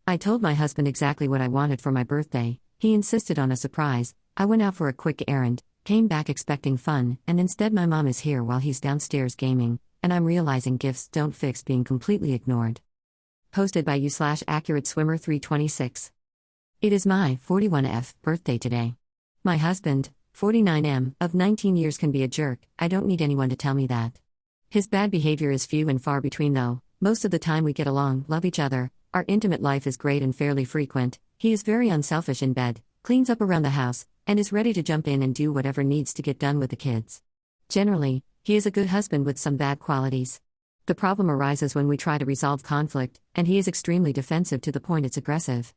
I told my husband exactly what I wanted for my birthday. He insisted on a surprise. I went out for a quick errand, came back expecting fun, and instead my mom is here while he's downstairs gaming, and I'm realizing gifts don't fix being completely ignored. Posted by you/accurate swimmer 326. It is my 41th birthday today. My husband, 49M, of 19 years can be a jerk. I don't need anyone to tell me that. His bad behavior is few and far between though. Most of the time we get along, love each other, our intimate life is great and fairly frequent. He is very unselfish in bed, cleans up around the house, and is ready to jump in and do whatever needs to get done with the kids. Generally, he is a good husband with some bad qualities. The problem arises when we try to resolve conflict, and he is extremely defensive to the point it's aggressive.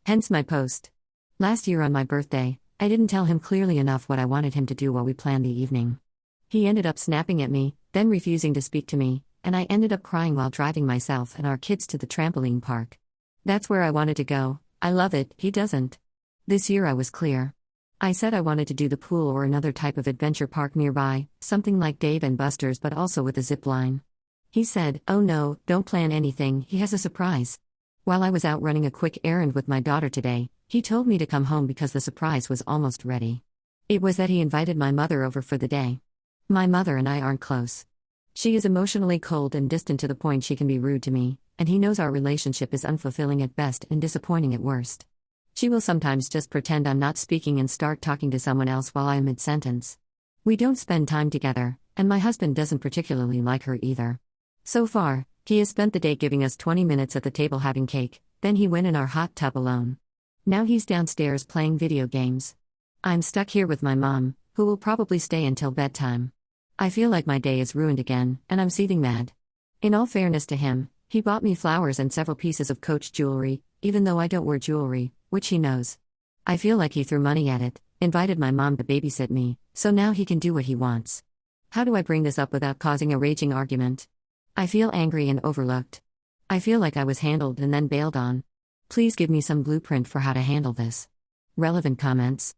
Hence my post. Last year on my birthday, I didn't tell him clearly enough what I wanted him to do while we planned the evening. He ended up snapping at me, then refusing to speak to me, and I ended up crying while driving myself and our kids to the trampoline park. That's where I wanted to go. I love it, he doesn't. This year I was clear. I said I wanted to do the pool or another type of adventure park nearby, something like Dave and Buster's but also with a zip line. He said, "Oh no, don't plan anything, he has a surprise." While I was out running a quick errand with my daughter today, he told me to come home because the surprise was almost ready. It was that he invited my mother over for the day. My mother and I aren't close. She is emotionally cold and distant to the point she can be rude to me, and he knows our relationship is unfulfilling at best and disappointing at worst. She will sometimes just pretend I'm not speaking and start talking to someone else while I am mid-sentence. We don't spend time together, and my husband doesn't particularly like her either. So far, he has spent the day giving us 20 minutes at the table having cake, then he went in our hot tub alone. Now he's downstairs playing video games. I'm stuck here with my mom, who will probably stay until bedtime. I feel like my day is ruined again, and I'm seething mad. In all fairness to him, he bought me flowers and several pieces of Coach jewelry, even though I don't wear jewelry, which he knows. I feel like he threw money at it, invited my mom to babysit me, so now he can do what he wants. How do I bring this up without causing a raging argument? I feel angry and overlooked. I feel like I was handled and then bailed on. Please give me some blueprint for how to handle this. Relevant comments.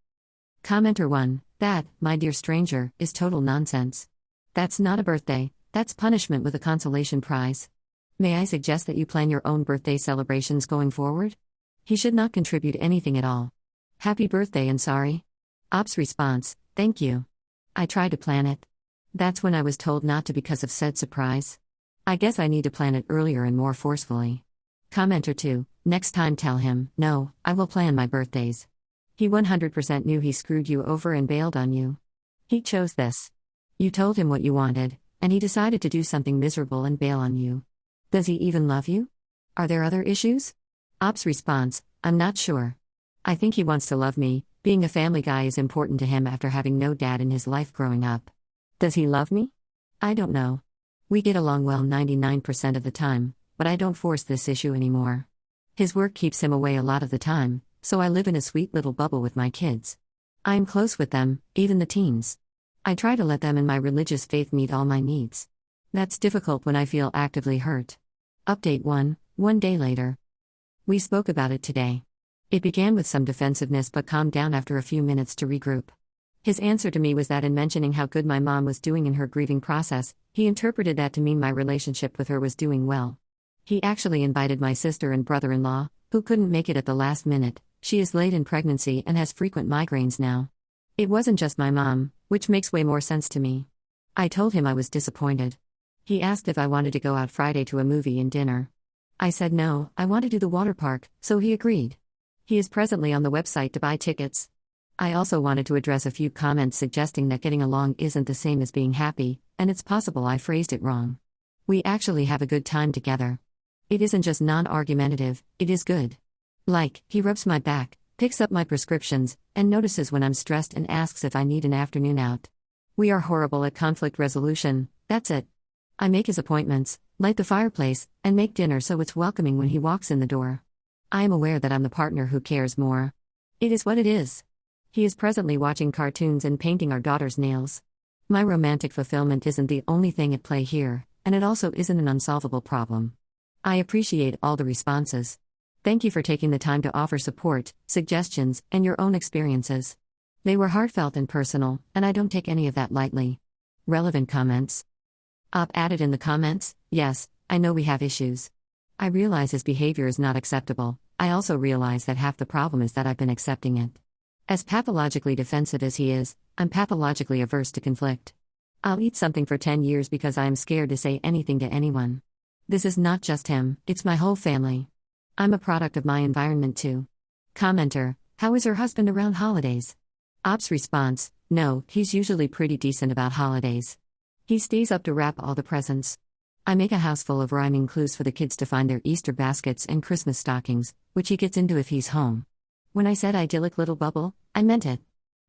Commenter 1, that, my dear stranger, is total nonsense. That's not a birthday, that's punishment with a consolation prize. May I suggest that you plan your own birthday celebrations going forward? He should not contribute anything at all. Happy birthday and sorry. Ops response, thank you. I tried to plan it. That's when I was told not to because of said surprise. I guess I need to plan it earlier and more forcefully. Commenter 2, next time tell him, no, I will plan my birthdays. He 100% knew he screwed you over and bailed on you. He chose this. You told him what you wanted, and he decided to do something miserable and bail on you. Does he even love you? Are there other issues? Ops response, I'm not sure. I think he wants to love me. Being a family guy is important to him after having no dad in his life growing up. Does he love me? I don't know. We get along well 99% of the time, but I don't force this issue anymore. His work keeps him away a lot of the time, so I live in a sweet little bubble with my kids. I am close with them, even the teens. I try to let them and my religious faith meet all my needs. That's difficult when I feel actively hurt. Update 1, one day later. We spoke about it today. It began with some defensiveness but calmed down after a few minutes to regroup. His answer to me was that in mentioning how good my mom was doing in her grieving process, he interpreted that to mean my relationship with her was doing well. He actually invited my sister and brother-in-law, who couldn't make it at the last minute. She is late in pregnancy and has frequent migraines now. It wasn't just my mom, which makes way more sense to me. I told him I was disappointed. He asked if I wanted to go out Friday to a movie and dinner. I said no, I want to do the water park, so he agreed. He is presently on the website to buy tickets. I also wanted to address a few comments suggesting that getting along isn't the same as being happy, and it's possible I phrased it wrong. We actually have a good time together. It isn't just non-argumentative, it is good. Like, he rubs my back, picks up my prescriptions, and notices when I'm stressed and asks if I need an afternoon out. We are horrible at conflict resolution, that's it. I make his appointments, light the fireplace, and make dinner so it's welcoming when he walks in the door. I am aware that I'm the partner who cares more. It is what it is. He is presently watching cartoons and painting our daughter's nails. My romantic fulfillment isn't the only thing at play here, and it also isn't an unsolvable problem. I appreciate all the responses. Thank you for taking the time to offer support, suggestions, and your own experiences. They were heartfelt and personal, and I don't take any of that lightly. Relevant comments. Op added in the comments, yes, I know we have issues. I realize his behavior is not acceptable, I also realize that half the problem is that I've been accepting it. As pathologically defensive as he is, I'm pathologically averse to conflict. I'll eat something for 10 years because I am scared to say anything to anyone. This is not just him, it's my whole family. I'm a product of my environment too. Commenter: how is her husband around holidays? Ops response: no, he's usually pretty decent about holidays. He stays up to wrap all the presents. I make a house full of rhyming clues for the kids to find their Easter baskets and Christmas stockings, which he gets into if he's home. When I said idyllic little bubble, I meant it.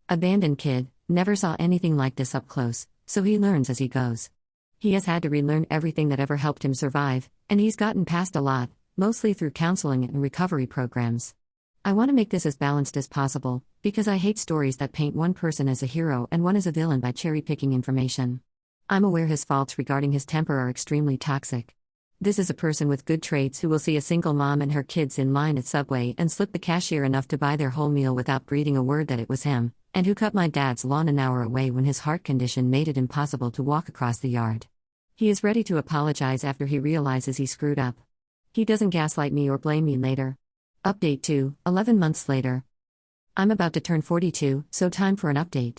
Abandoned kid, never saw anything like this up close, so he learns as he goes. He has had to relearn everything that ever helped him survive, and he's gotten past a lot, mostly through counseling and recovery programs. I want to make this as balanced as possible, because I hate stories that paint one person as a hero and one as a villain by cherry-picking information. I'm aware his faults regarding his temper are extremely toxic. This is a person with good traits who will see a single mom and her kids in line at Subway and slip the cashier enough to buy their whole meal without breathing a word that it was him, and who cut my dad's lawn an hour away when his heart condition made it impossible to walk across the yard. He is ready to apologize after he realizes he screwed up. He doesn't gaslight me or blame me later. Update 2, 11 months later. I'm about to turn 42, so time for an update.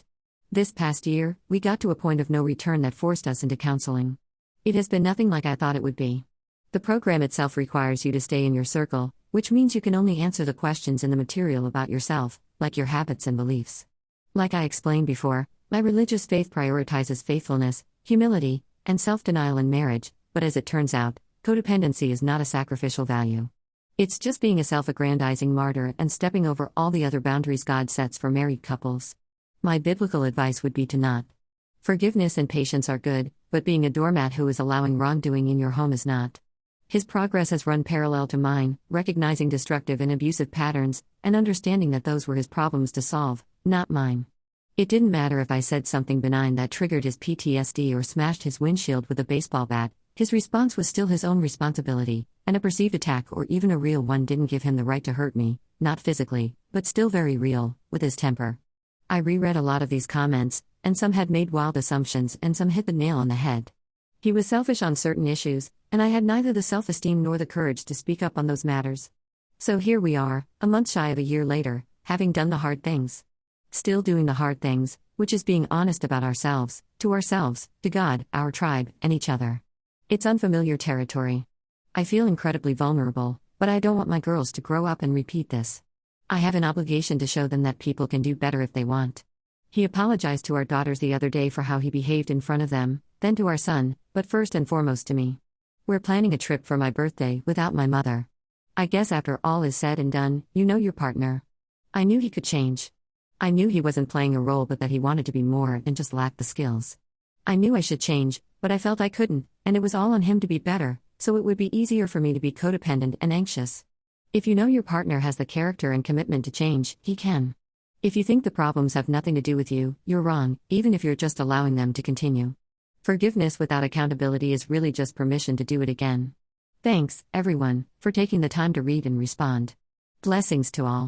This past year, we got to a point of no return that forced us into counseling. It has been nothing like I thought it would be. The program itself requires you to stay in your circle, which means you can only answer the questions in the material about yourself, like your habits and beliefs. Like I explained before, my religious faith prioritizes faithfulness, humility, and self-denial in marriage, but as it turns out, codependency is not a sacrificial value. It's just being a self-aggrandizing martyr and stepping over all the other boundaries God sets for married couples. My biblical advice would be to not. Forgiveness and patience are good, but being a doormat who is allowing wrongdoing in your home is not. His progress has run parallel to mine, recognizing destructive and abusive patterns, and understanding that those were his problems to solve, not mine. It didn't matter if I said something benign that triggered his PTSD or smashed his windshield with a baseball bat, his response was still his own responsibility, and a perceived attack or even a real one didn't give him the right to hurt me, not physically, but still very real, with his temper. I reread a lot of these comments, and some had made wild assumptions and some hit the nail on the head. He was selfish on certain issues, and I had neither the self-esteem nor the courage to speak up on those matters. So here we are, a month shy of a year later, having done the hard things. Still doing the hard things, which is being honest about ourselves, to God, our tribe, and each other. It's unfamiliar territory. I feel incredibly vulnerable, but I don't want my girls to grow up and repeat this. I have an obligation to show them that people can do better if they want. He apologized to our daughters the other day for how he behaved in front of them, then to our son, but first and foremost to me. We're planning a trip for my birthday without my mother. I guess after all is said and done, you know your partner. I knew he could change. I knew he wasn't playing a role but that he wanted to be more and just lacked the skills. I knew I should change, but I felt I couldn't, and it was all on him to be better, so it would be easier for me to be codependent and anxious. If you know your partner has the character and commitment to change, he can. If you think the problems have nothing to do with you, you're wrong, even if you're just allowing them to continue. Forgiveness without accountability is really just permission to do it again. Thanks, everyone, for taking the time to read and respond. Blessings to all.